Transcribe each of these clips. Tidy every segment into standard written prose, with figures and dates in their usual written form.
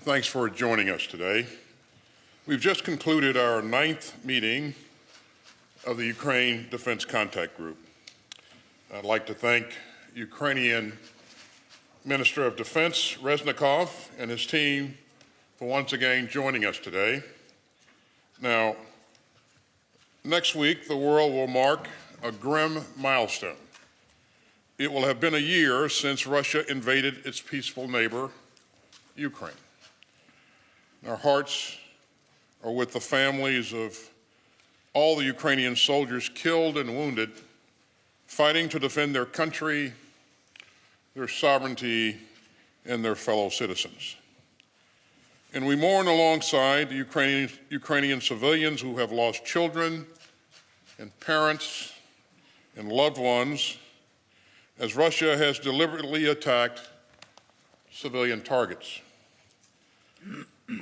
Thanks for joining us today. We've just concluded our 9th meeting of the Ukraine Defense Contact Group. I'd like to thank Ukrainian Minister of Defense Reznikov and his team for once again joining us today. Now, next week, the world will mark a grim milestone. It will have been a year since Russia invaded its peaceful neighbor, Ukraine. Our hearts are with the families of all the Ukrainian soldiers killed and wounded, fighting to defend their country, their sovereignty, and their fellow citizens. And we mourn alongside the Ukrainian civilians who have lost children and parents and loved ones as Russia has deliberately attacked civilian targets.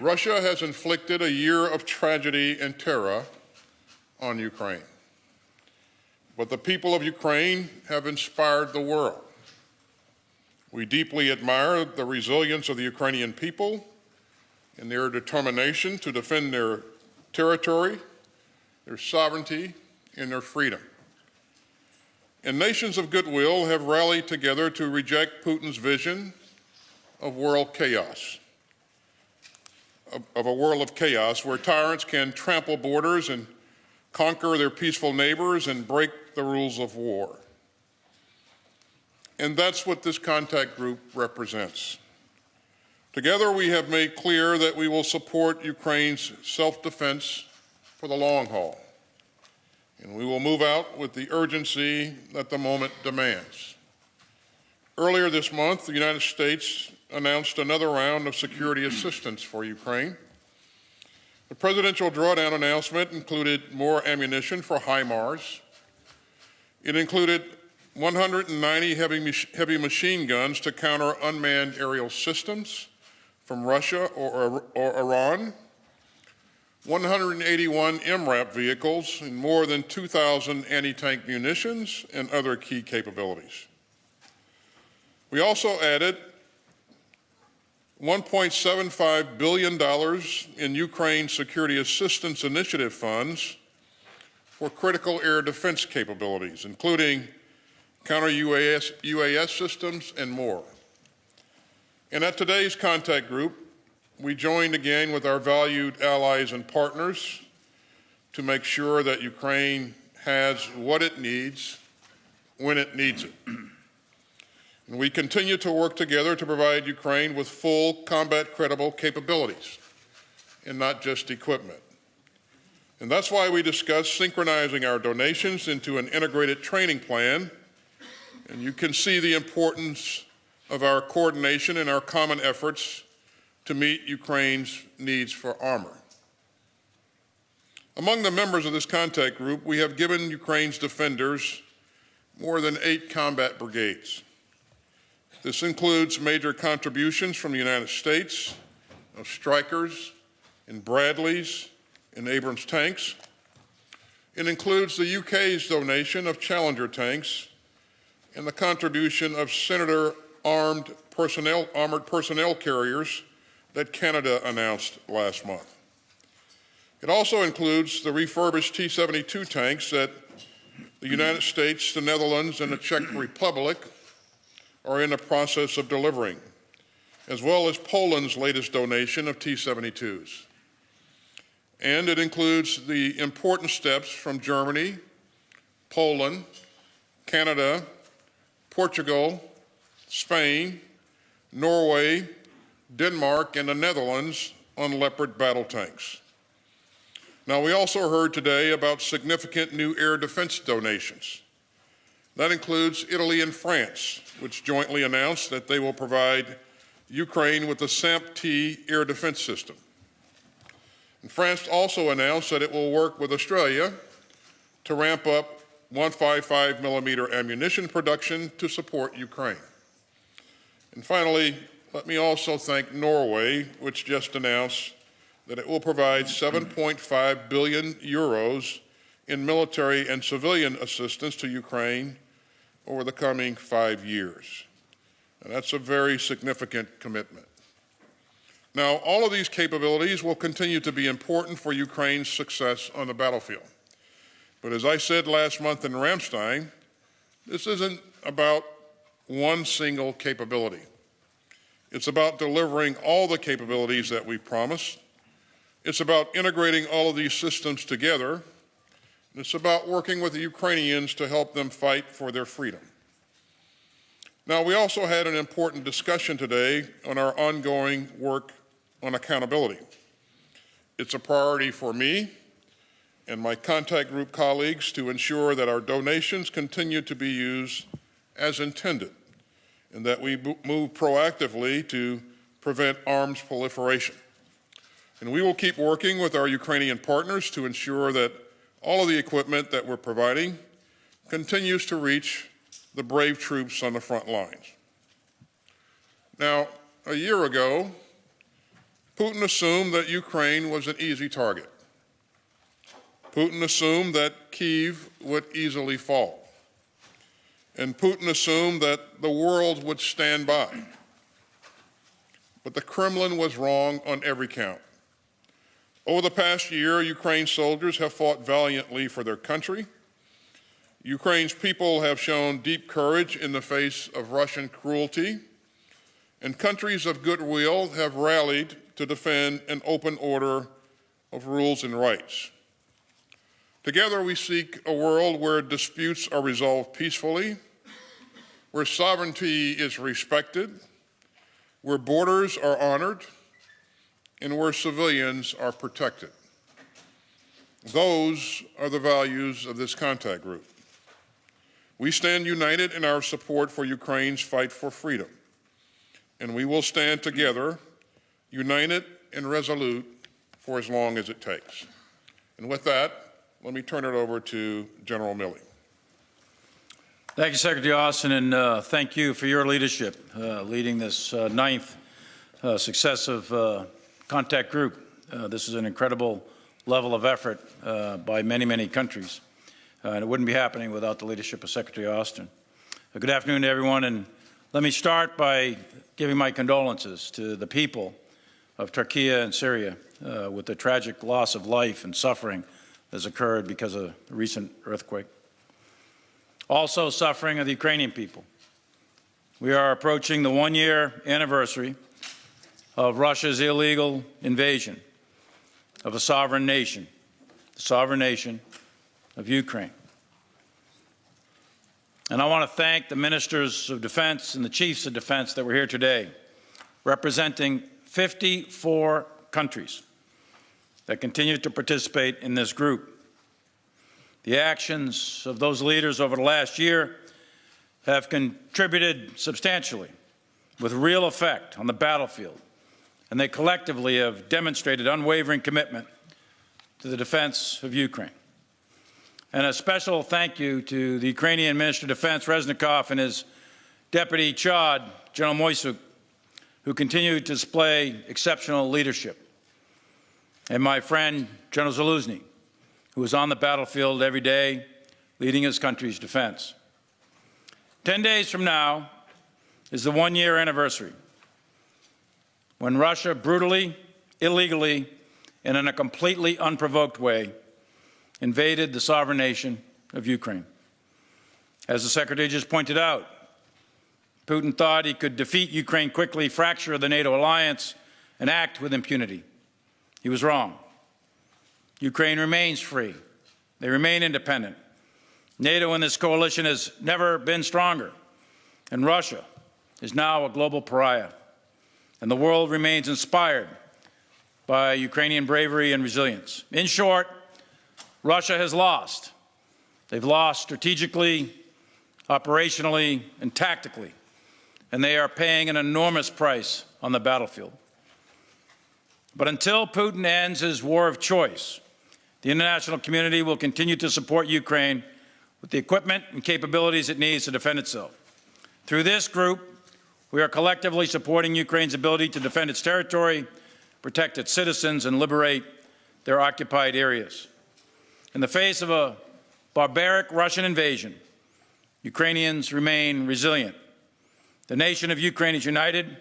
Russia has inflicted a year of tragedy and terror on Ukraine. But the people of Ukraine have inspired the world. We deeply admire the resilience of the Ukrainian people and their determination to defend their territory, their sovereignty, and their freedom. And nations of goodwill have rallied together to reject Putin's vision of world chaos, of a world of chaos where tyrants can trample borders and conquer their peaceful neighbors and break the rules of war. And that's what this contact group represents. Together, we have made clear that we will support Ukraine's self-defense for the long haul. And we will move out with the urgency that the moment demands. Earlier this month, the United States announced another round of security assistance for Ukraine. The presidential drawdown announcement included more ammunition for HIMARS. It included 190 heavy machine guns to counter unmanned aerial systems from Russia or Iran, 181 MRAP vehicles, and more than 2,000 anti-tank munitions and other key capabilities. We also added $1.75 billion in Ukraine Security Assistance Initiative funds for critical air defense capabilities, including counter-UAS systems and more. And at today's contact group, we joined again with our valued allies and partners to make sure that Ukraine has what it needs when it needs it. And we continue to work together to provide Ukraine with full combat-credible capabilities and not just equipment. And that's why we discussed synchronizing our donations into an integrated training plan. And you can see the importance of our coordination and our common efforts to meet Ukraine's needs for armor. Among the members of this contact group, we have given Ukraine's defenders more than 8 combat brigades. This includes major contributions from the United States of Strykers and Bradleys and Abrams tanks. It includes the UK's donation of Challenger tanks and the contribution of Senator armored personnel carriers that Canada announced last month. It also includes the refurbished T-72 tanks that the United States, the Netherlands, and the Czech Republic are in the process of delivering, as well as Poland's latest donation of T-72s. And it includes the important steps from Germany, Poland, Canada, Portugal, Spain, Norway, Denmark, and the Netherlands on Leopard battle tanks. Now, we also heard today about significant new air defense donations. That includes Italy and France, which jointly announced that they will provide Ukraine with the SAMP-T air defense system. And France also announced that it will work with Australia to ramp up 155mm ammunition production to support Ukraine. And finally, let me also thank Norway, which just announced that it will provide 7.5 billion euros in military and civilian assistance to Ukraine over the coming 5 years. And that's a very significant commitment. Now, all of these capabilities will continue to be important for Ukraine's success on the battlefield. But as I said last month in Ramstein, this isn't about one single capability. It's about delivering all the capabilities that we promised. It's about integrating all of these systems together. And it's about working with the Ukrainians to help them fight for their freedom. Now, we also had an important discussion today on our ongoing work on accountability. It's a priority for me and my contact group colleagues to ensure that our donations continue to be used as intended and that we move proactively to prevent arms proliferation. And we will keep working with our Ukrainian partners to ensure that all of the equipment that we're providing continues to reach the brave troops on the front lines. Now, a year ago, Putin assumed that Ukraine was an easy target. Putin assumed that Kyiv would easily fall. And Putin assumed that the world would stand by. But the Kremlin was wrong on every count. Over the past year, Ukraine's soldiers have fought valiantly for their country. Ukraine's people have shown deep courage in the face of Russian cruelty, and countries of goodwill have rallied to defend an open order of rules and rights. Together, we seek a world where disputes are resolved peacefully, where sovereignty is respected, where borders are honored, and where civilians are protected. Those are the values of this contact group. We stand united in our support for Ukraine's fight for freedom, and we will stand together, united and resolute, for as long as it takes. And with that, let me turn it over to General Milley. Thank you, Secretary Austin, and thank you for your leadership, leading this ninth successive contact group. This is an incredible level of effort by many, many countries, and it wouldn't be happening without the leadership of Secretary Austin. Good afternoon to everyone, and let me start by giving my condolences to the people of Turkey and Syria with the tragic loss of life and suffering that has occurred because of the recent earthquake. Also suffering are the Ukrainian people. We are approaching the one-year anniversary of Russia's illegal invasion of a sovereign nation, the sovereign nation of Ukraine. And I want to thank the ministers of defense and the chiefs of defense that were here today, representing 54 countries that continue to participate in this group. The actions of those leaders over the last year have contributed substantially with real effect on the battlefield, and they collectively have demonstrated unwavering commitment to the defense of Ukraine. And a special thank you to the Ukrainian Minister of Defense, Reznikov, and his Deputy Chad, General Moisuk, who continue to display exceptional leadership, and my friend, General Zaluzny, who is on the battlefield every day, leading his country's defense. 10 days from now is the one-year anniversary when Russia brutally, illegally, and in a completely unprovoked way invaded the sovereign nation of Ukraine. As the Secretary just pointed out, Putin thought he could defeat Ukraine quickly, fracture the NATO alliance, and act with impunity. He was wrong. Ukraine remains free. They remain independent. NATO and this coalition has never been stronger, and Russia is now a global pariah. And the world remains inspired by Ukrainian bravery and resilience. In short, Russia has lost. They've lost strategically, operationally, and tactically, and they are paying an enormous price on the battlefield. But until Putin ends his war of choice, the international community will continue to support Ukraine with the equipment and capabilities it needs to defend itself. Through this group, we are collectively supporting Ukraine's ability to defend its territory, protect its citizens, and liberate their occupied areas. In the face of a barbaric Russian invasion, Ukrainians remain resilient. The nation of Ukraine is united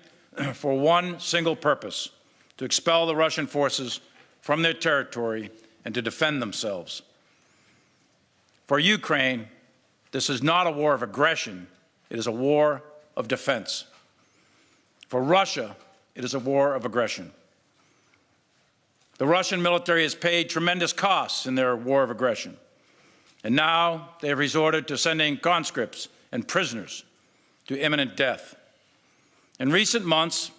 for one single purpose: to expel the Russian forces from their territory and to defend themselves. For Ukraine, this is not a war of aggression, it is a war of defense. For Russia, it is a war of aggression. The Russian military has paid tremendous costs in their war of aggression, and now they have resorted to sending conscripts and prisoners to imminent death. In recent months,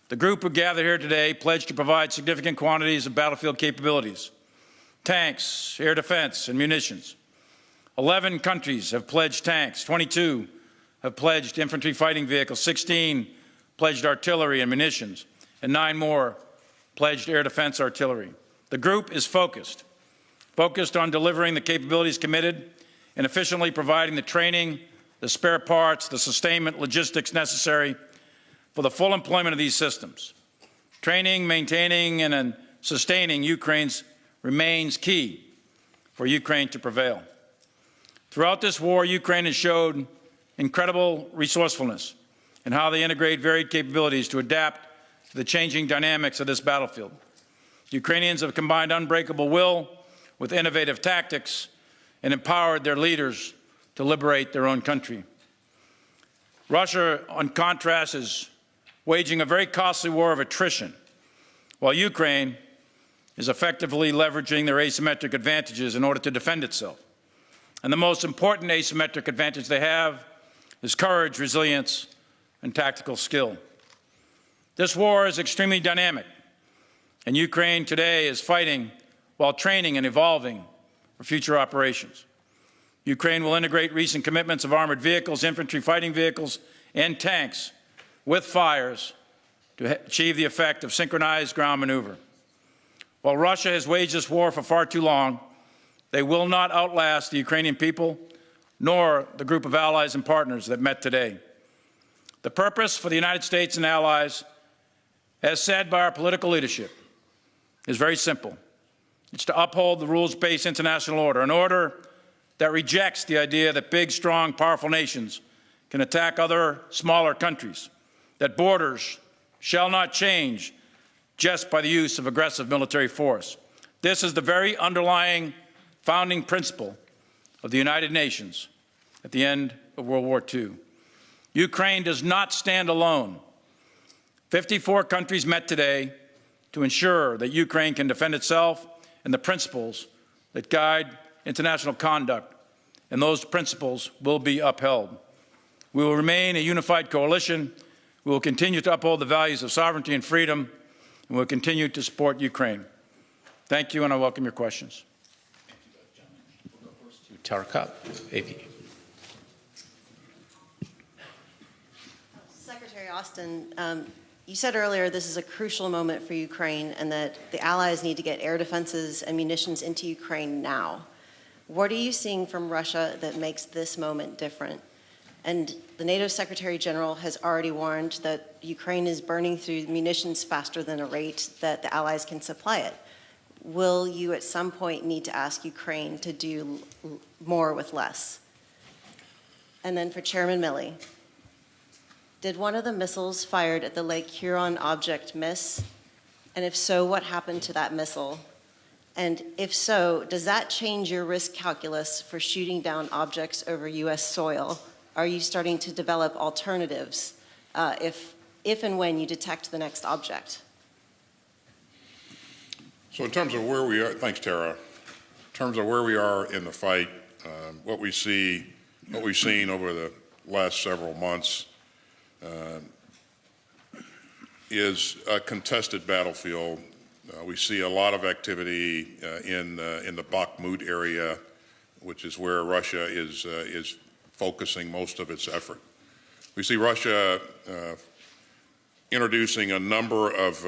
the group who gathered here today pledged to provide significant quantities of battlefield capabilities, tanks, air defense, and munitions. 11 countries have pledged tanks, 22 have pledged infantry fighting vehicles, 16 pledged artillery and munitions, and 9 more pledged air defense artillery. The group is focused on delivering the capabilities committed and efficiently providing the training, the spare parts, the sustainment, logistics necessary for the full employment of these systems. Training, maintaining, and sustaining Ukraine's remains key for Ukraine to prevail. Throughout this war, Ukraine has showed incredible resourcefulness in how they integrate varied capabilities to adapt to the changing dynamics of this battlefield. Ukrainians have combined unbreakable will with innovative tactics and empowered their leaders to liberate their own country. Russia, on contrast, is waging a very costly war of attrition, while Ukraine is effectively leveraging their asymmetric advantages in order to defend itself. And the most important asymmetric advantage they have is courage, resilience, and tactical skill. This war is extremely dynamic, and Ukraine today is fighting while training and evolving for future operations. Ukraine will integrate recent commitments of armored vehicles, infantry fighting vehicles, and tanks with fires to achieve the effect of synchronized ground maneuver. While Russia has waged this war for far too long, they will not outlast the Ukrainian people, nor the group of allies and partners that met today. The purpose for the United States and allies, as said by our political leadership, is very simple. It's to uphold the rules-based international order, an order that rejects the idea that big, strong, powerful nations can attack other smaller countries, that borders shall not change just by the use of aggressive military force. This is the very underlying founding principle of the United Nations at the end of World War II. Ukraine does not stand alone. 54 countries met today to ensure that Ukraine can defend itself and the principles that guide international conduct, and those principles will be upheld. We will remain a unified coalition. We will continue to uphold the values of sovereignty and freedom, and we will continue to support Ukraine. Thank you, and I welcome your questions. We'll go first to Tara Cupp, AP. Secretary Austin, you said earlier this is a crucial moment for Ukraine and that the allies need to get air defenses and munitions into Ukraine now. What are you seeing from Russia that makes this moment different? And the NATO Secretary General has already warned that Ukraine is burning through munitions faster than a rate that the allies can supply it. Will you at some point need to ask Ukraine to do more with less? And then for Chairman Milley, did one of the missiles fired at the Lake Huron object miss? And if so, what happened to that missile? And if so, does that change your risk calculus for shooting down objects over U.S. soil? Are you starting to develop alternatives if and when you detect the next object? So in terms of where we are, thanks, Tara. In terms of where we are in the fight, what we've seen over the last several months is a contested battlefield. We see a lot of activity in the Bakhmut area, which is where Russia is focusing most of its effort. We see Russia introducing a number of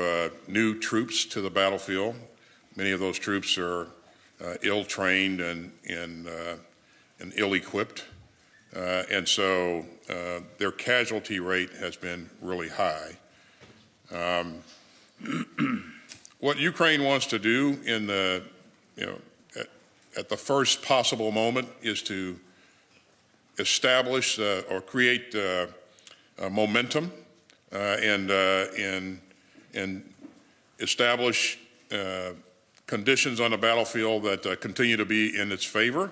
new troops to the battlefield. Many of those troops are ill-trained and ill-equipped, and so their casualty rate has been really high. What Ukraine wants to do in the, at the first possible moment is to establish or create momentum and establish conditions on the battlefield that continue to be in its favor.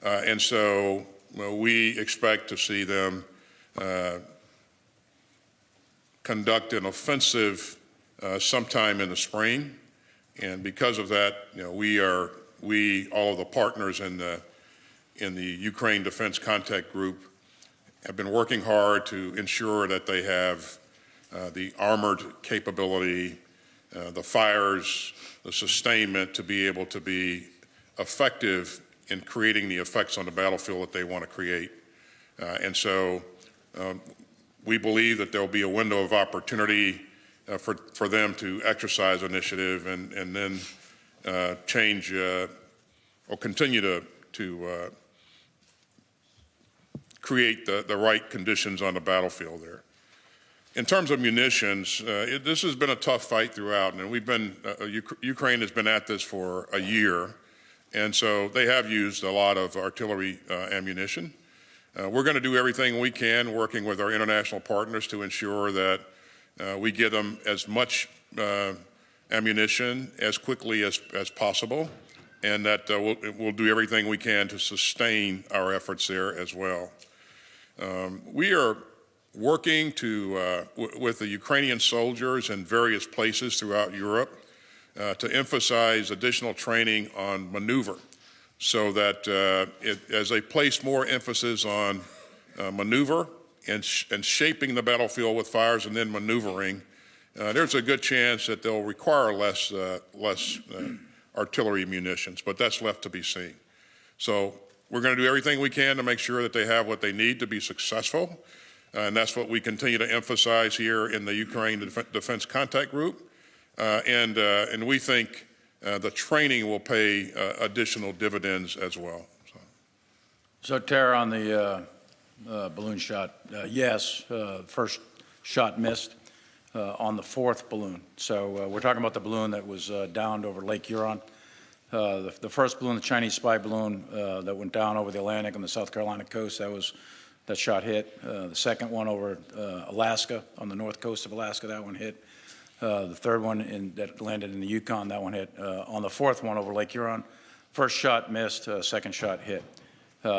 And so we expect to see them conduct an offensive sometime in the spring. And because of that, all of the partners in the Ukraine Defense Contact Group have been working hard to ensure that they have the armored capability, the fires, the sustainment to be able to be effective in creating the effects on the battlefield that they want to create. And so we believe that there will be a window of opportunity for them to exercise initiative and then change or continue to create the right conditions on the battlefield there. In terms of munitions, this has been a tough fight throughout, and Ukraine has been at this for a year, and so they have used a lot of artillery ammunition. We're going to do everything we can, working with our international partners, to ensure that we give them as much ammunition as quickly as possible, and that we'll do everything we can to sustain our efforts there as well. We are working with the Ukrainian soldiers in various places throughout Europe to emphasize additional training on maneuver, so that as they place more emphasis on maneuver and shaping the battlefield with fires and then maneuvering, there's a good chance that they'll require less artillery munitions, but that's left to be seen. So we're going to do everything we can to make sure that they have what they need to be successful, and that's what we continue to emphasize here in the Ukraine Defense Contact Group, and we think the training will pay additional dividends as well. So Tara, on the balloon shot, yes, first shot missed on the fourth balloon. So we're talking about the balloon that was downed over Lake Huron. The first balloon, the Chinese spy balloon that went down over the Atlantic on the South Carolina coast, that shot hit. The second one over Alaska, on the north coast of Alaska, that one hit. The third one that landed in the Yukon, that one hit. On the fourth one over Lake Huron, first shot missed, second shot hit.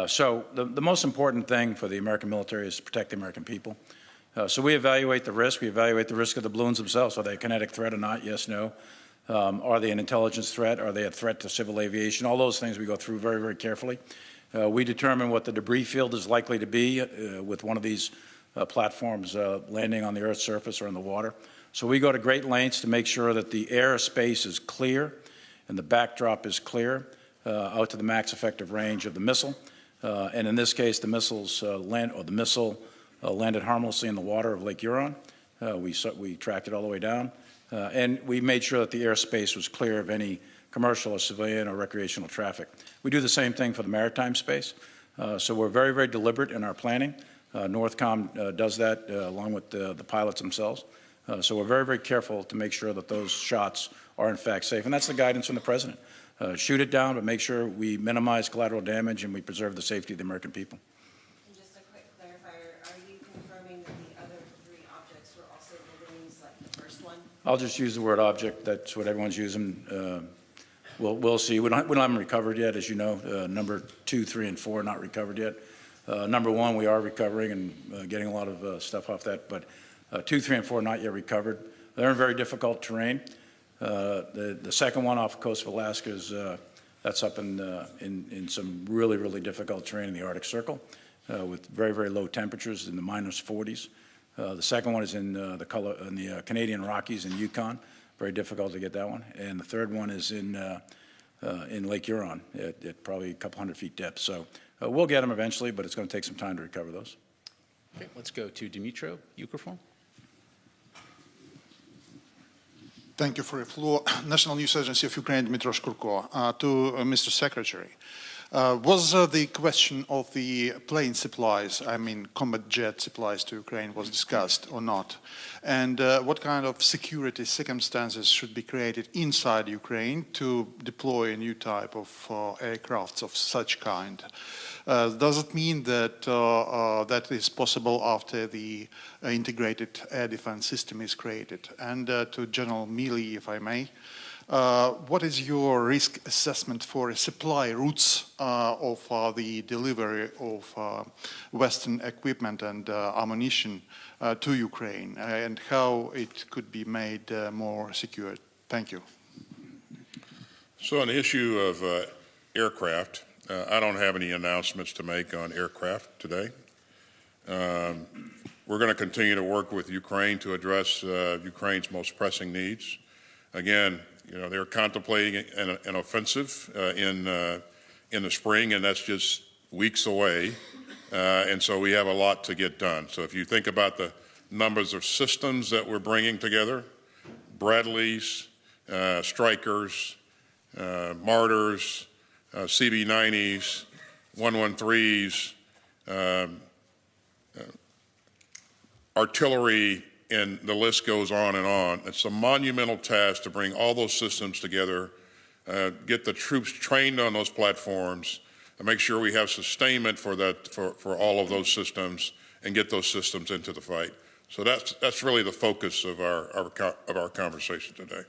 So the most important thing for the American military is to protect the American people. So we evaluate the risk. We evaluate the risk of the balloons themselves. Are they a kinetic threat or not? Yes, no. Are they an intelligence threat? Are they a threat to civil aviation? All those things we go through very, very carefully. We determine what the debris field is likely to be with one of these platforms landing on the Earth's surface or in the water. So we go to great lengths to make sure that the airspace is clear and the backdrop is clear out to the max effective range of the missile. And in this case, the missile landed harmlessly in the water of Lake Huron. We tracked it all the way down, and we made sure that the airspace was clear of any commercial or civilian or recreational traffic. We do the same thing for the maritime space. So we're very, very deliberate in our planning. NORTHCOM does that along with the pilots themselves. So we're very, very careful to make sure that those shots are in fact safe. And that's the guidance from the President. Shoot it down, but make sure we minimize collateral damage and we preserve the safety of the American people. And just a quick clarifier, are you confirming that the other three objects were also balloons like the first one? I'll just use the word object. That's what everyone's using. We'll see. We don't have them recovered yet, as you know. Number 2, 3, and 4 not recovered yet. Number 1, we are recovering and getting a lot of stuff off that, but 2, 3, and 4 not yet recovered. They're in very difficult terrain. The second one off the coast of Alaska is that's up in some really, really difficult terrain in the Arctic Circle with very, very low temperatures in the -40s. The second one is in the Canadian Rockies in Yukon. Very difficult to get that one. And the third one is in Lake Huron at probably a couple hundred feet depth. So we'll get them eventually, but it's going to take some time to recover those. Okay, let's go to Dimitro Ukrform. Thank you for the floor. National News Agency of Ukraine, Dmytro Shkurko. To Mr. Secretary, Was the question of the plane supplies, I mean combat jet supplies to Ukraine, was discussed or not? And what kind of security circumstances should be created inside Ukraine to deploy a new type of aircrafts of such kind? Does it mean that that is possible after the integrated air defense system is created? And to General Milley, if I may, what is your risk assessment for supply routes of the delivery of Western equipment and ammunition to Ukraine, and how it could be made more secure? Thank you. So on the issue of aircraft, I don't have any announcements to make on aircraft today. We're going to continue to work with Ukraine to address Ukraine's most pressing needs. Again, you know, they're contemplating an offensive in the spring, and that's just weeks away. And so we have a lot to get done. So if you think about the numbers of systems that we're bringing together, Bradleys, Strykers, Martyrs, CB-90s, 113s, artillery, and the list goes on and on. It's a monumental task to bring all those systems together, get the troops trained on those platforms, and make sure we have sustainment for that for all of those systems, and get those systems into the fight. So that's really the focus of our conversation today.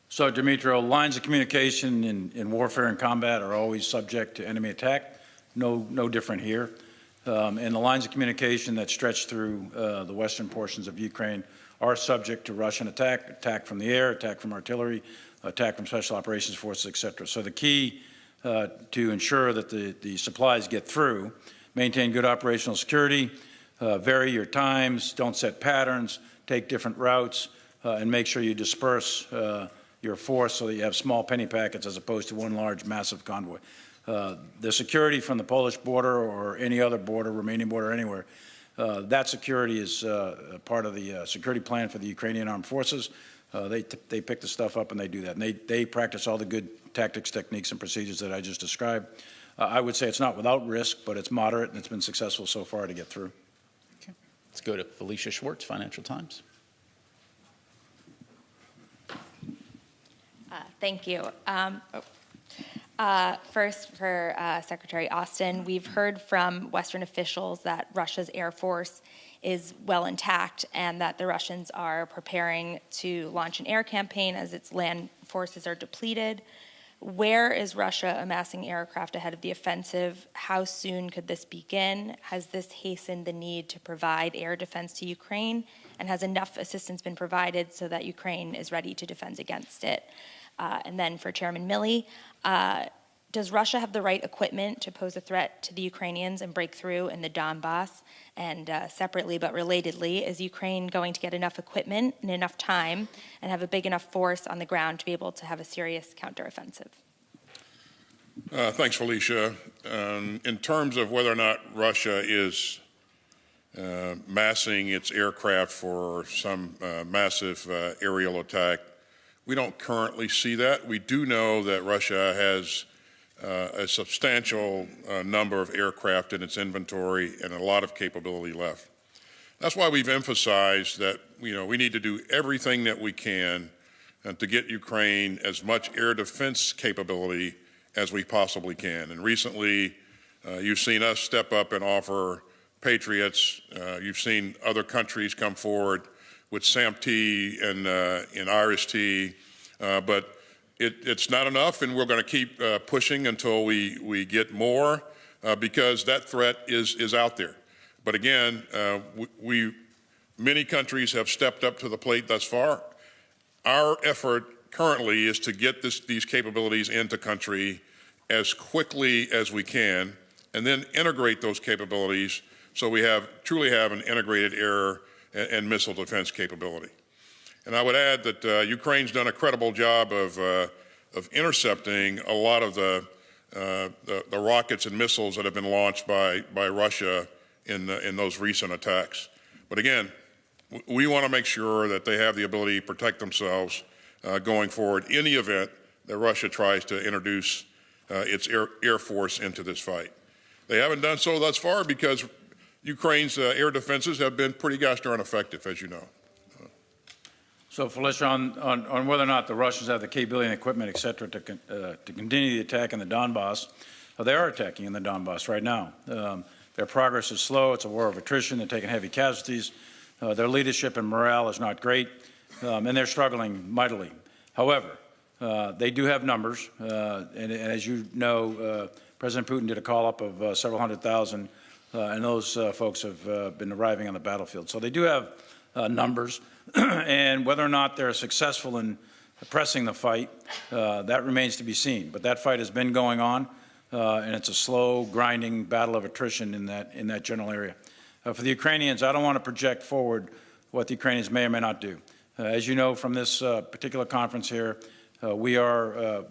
So, Dmytro, lines of communication in warfare and combat are always subject to enemy attack. No different here. And the lines of communication that stretch through the western portions of Ukraine are subject to Russian attack from the air, attack from artillery, attack from special operations forces, et cetera. So the key to ensure that the supplies get through, maintain good operational security, vary your times, don't set patterns, take different routes, and make sure you disperse your force so that you have small penny packets as opposed to one large massive convoy. The security from the Polish border or any other border, Romanian border, anywhere, that security is part of the security plan for the Ukrainian armed forces. They pick the stuff up and they do that. And they practice all the good tactics, techniques, and procedures that I just described. I would say it's not without risk, but it's moderate, and it's been successful so far to get through. Okay. Let's go to Felicia Schwartz, Financial Times. Thank you. First, for Secretary Austin, we've heard from Western officials that Russia's Air Force is well intact and that the Russians are preparing to launch an air campaign as its land forces are depleted. Where is Russia amassing aircraft ahead of the offensive? How soon could this begin? Has this hastened the need to provide air defense to Ukraine? And has enough assistance been provided so that Ukraine is ready to defend against it? And then for Chairman Milley, does Russia have the right equipment to pose a threat to the Ukrainians and break through in the Donbass? And separately but relatedly, is Ukraine going to get enough equipment and enough time and have a big enough force on the ground to be able to have a serious counteroffensive? Thanks, Felicia. In terms of whether or not Russia is massing its aircraft for some massive aerial attack, we don't currently see that. We do know that Russia has a substantial number of aircraft in its inventory and a lot of capability left. That's why we've emphasized that we need to do everything that we can to get Ukraine as much air defense capability as we possibly can. And recently, you've seen us step up and offer Patriots. You've seen other countries come forward with SAMP-T and IRIS-T, but it's not enough, and we're going to keep pushing until we get more because that threat is out there. But again, many countries have stepped up to the plate thus far. Our effort currently is to get these capabilities into country as quickly as we can, and then integrate those capabilities so we truly have an integrated air and missile defense capability. And I would add that Ukraine's done a credible job of intercepting a lot of the rockets and missiles that have been launched by Russia in those recent attacks. But again, we want to make sure that they have the ability to protect themselves going forward in the event that Russia tries to introduce its air force into this fight. They haven't done so thus far because Ukraine's air defenses have been pretty gosh darn effective, as you know. So, Felicia, on whether or not the Russians have the capability and equipment, et cetera, to continue the attack in the Donbass, they are attacking in the Donbass right now. Their progress is slow. It's a war of attrition. They're taking heavy casualties. Their leadership and morale is not great, and they're struggling mightily. However, they do have numbers, and as you know, President Putin did a call-up of several 100,000, and those folks have been arriving on the battlefield. So they do have numbers, and whether or not they're successful in pressing the fight, that remains to be seen. But that fight has been going on, and it's a slow, grinding battle of attrition in that general area. For the Ukrainians, I don't want to project forward what the Ukrainians may or may not do. As you know from this particular conference here, we are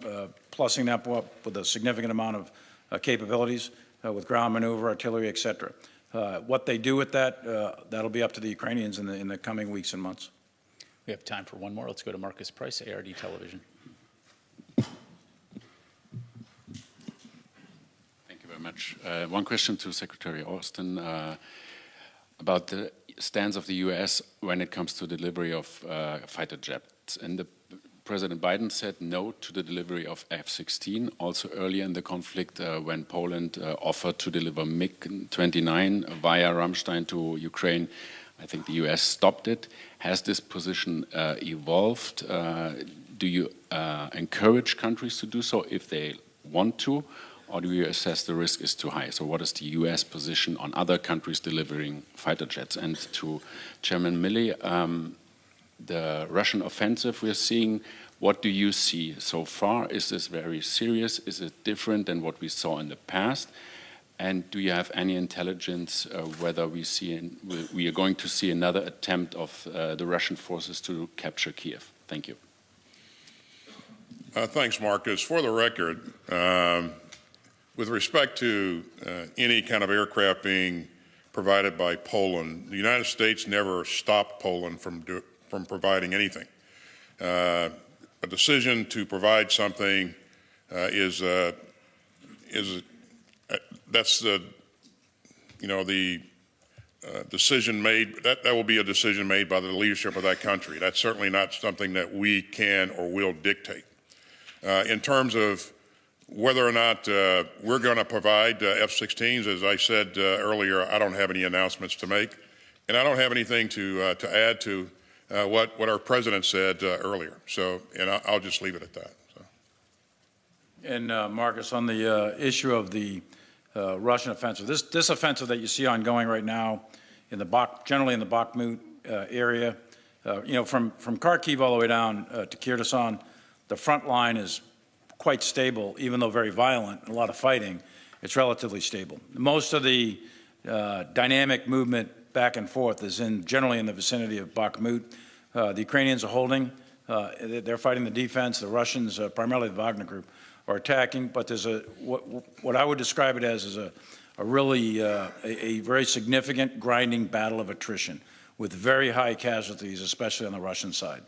plussing them up with a significant amount of capabilities with ground maneuver, artillery, et cetera. What they do with that, that'll be up to the Ukrainians in the coming weeks and months. We have time for one more. Let's go to Marcus Price, ARD Television. Thank you very much. One question to Secretary Austin about the stance of the U.S. when it comes to delivery of fighter jets. And President Biden said no to the delivery of F-16. Also earlier in the conflict, when Poland offered to deliver MiG-29 via Ramstein to Ukraine, I think the U.S. stopped it. Has this position evolved? Do you encourage countries to do so if they want to? Or do you assess the risk is too high? So what is the U.S. position on other countries delivering fighter jets? And to Chairman Milley, the Russian offensive we're seeing, what do you see so far? Is this very serious? Is it different than what we saw in the past? And do you have any intelligence whether we are going to see another attempt of the Russian forces to capture Kiev? Thank you. Thanks, Marcus. For the record, with respect to any kind of aircraft being provided by Poland, the United States never stopped Poland from providing anything. A decision to provide something that's the decision made. That will be a decision made by the leadership of that country. That's certainly not something that we can or will dictate. In terms of whether or not we're going to provide F-16s, as I said earlier, I don't have any announcements to make, and I don't have anything to add to what our president said earlier. So, and I'll just leave it at that. So. And Marcus, on the issue of the Russian offensive, this offensive that you see ongoing right now in the generally in the Bakhmut area, from Kharkiv all the way down to Kyrgyzstan, the front line is quite stable, even though very violent, a lot of fighting. It's relatively stable. Most of the dynamic movement back and forth is generally in the vicinity of Bakhmut. The Ukrainians are holding. They're fighting the defense. The Russians, primarily the Wagner Group, are attacking. But there's what I would describe it as is a very significant grinding battle of attrition with very high casualties, especially on the Russian side.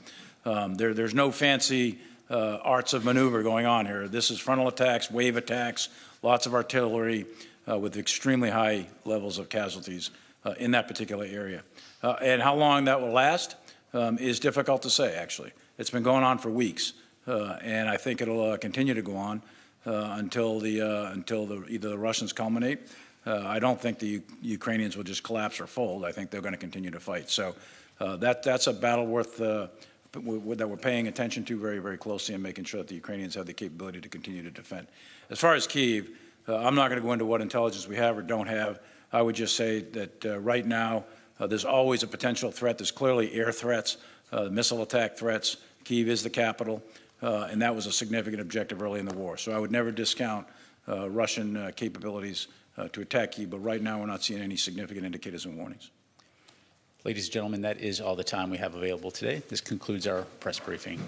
There's no fancy arts of maneuver going on here. This is frontal attacks, wave attacks, lots of artillery with extremely high levels of casualties in that particular area. And how long that will last is difficult to say, actually. It's been going on for weeks, and I think it'll continue to go on until either the Russians culminate. I don't think the Ukrainians will just collapse or fold. I think they're going to continue to fight. So that's a battle worth that we're paying attention to very, very closely and making sure that the Ukrainians have the capability to continue to defend. As far as Kyiv, I'm not going to go into what intelligence we have or don't have. I would just say that right now there's always a potential threat. There's clearly air threats, missile attack threats. Kyiv is the capital, and that was a significant objective early in the war. So I would never discount Russian capabilities to attack Kyiv, but right now we're not seeing any significant indicators and warnings. Ladies and gentlemen, that is all the time we have available today. This concludes our press briefing.